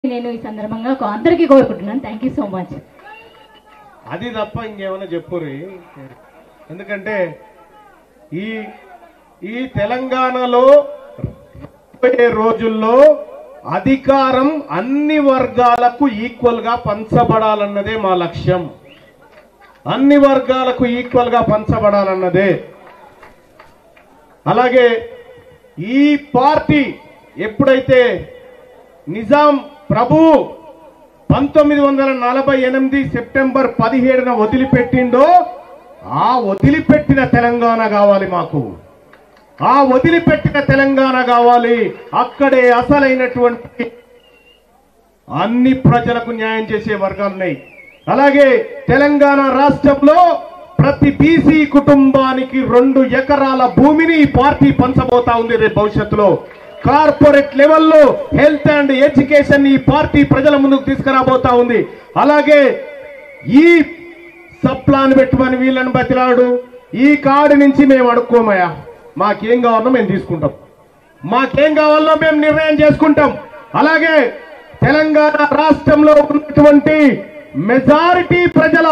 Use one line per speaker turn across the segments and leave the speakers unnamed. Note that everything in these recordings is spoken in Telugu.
నేను ఈ సందర్భంగా అందరికీ కోరుకుంటున్నాను. Thank you so much.
అది తప్ప ఇంకేమైనా చెప్పుర్రి. ఎందుకంటే ఈ ఈ తెలంగాణలో రాబోయే రోజుల్లో అధికారం అన్ని వర్గాలకు ఈక్వల్ గా పంచబడాలన్నదే మా లక్ష్యం. అన్ని వర్గాలకు ఈక్వల్ గా పంచబడాలన్నదే. అలాగే ఈ పార్టీ ఎప్పుడైతే నిజాం ప్రభు 1948 సెప్టెంబర్ 17న వదిలిపెట్టిండో ఆ వదిలిపెట్టిన తెలంగాణ కావాలి మాకు. ఆ వదిలిపెట్టిన తెలంగాణ కావాలి. అక్కడే అసలైనటువంటి అన్ని ప్రజలకు న్యాయం చేసే వర్గాలున్నాయి. అలాగే తెలంగాణ రాష్ట్రంలో ప్రతి బీసీ కుటుంబానికి 2 ఎకరాల భూమిని ఈ పార్టీ పంచబోతా ఉంది రేపు భవిష్యత్తులో. కార్పొరేట్ లెవెల్లో హెల్త్ అండ్ ఎడ్యుకేషన్ ఈ పార్టీ ప్రజల ముందుకు తీసుకురాబోతా ఉంది. అలాగే ఈ సప్లాన్ పెట్టుమని వీళ్ళని బతిలాడు. ఈ కార్డు నుంచి మేము అడుక్కోమయ్యా, మాకేం కావాలో మేము తీసుకుంటాం, మాకేం కావాలో మేము నిర్ణయం చేసుకుంటాం. అలాగే తెలంగాణ రాష్ట్రంలో ఉన్నటువంటి మెజారిటీ ప్రజల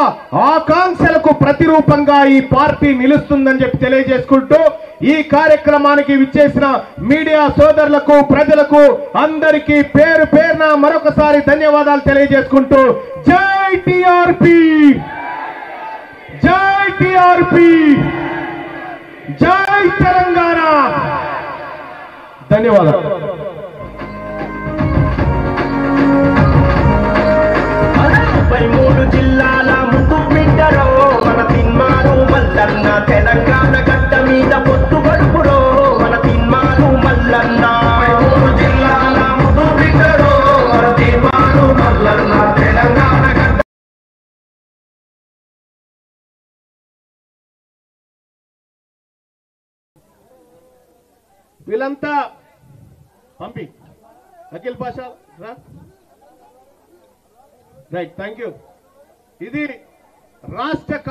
ఆకాంక్షలకు ప్రతిరూపంగా ఈ పార్టీ నిలుస్తుందని చెప్పి తెలియజేసుకుంటూ ఈ కార్యక్రమానికి విచ్చేసిన మీడియా సోదరులకు, ప్రజలకు అందరికీ పేరు పేరున మరొకసారి ధన్యవాదాలు తెలియజేసుకుంటూ జై టిఆర్పి, జై టిఆర్పి, జై తెలంగాణ. ధన్యవాదాలు.
33 జిల్లాల ముందు బిడ్డరో మన తిన్మారు మల్లన్న, తెలంగాణ గడ్డ మీద పొత్తు గడుపురో మన తిన్మారు మల్లన్న. 33 జిల్లాల ముందు బిడ్డరో మన తిన్మారు మల్లన్న, తెలంగాణ గడ్డ.
వీళ్ళంతా పంపి Akhil Pasha right. Thank you. ఇది రాష్ట్ర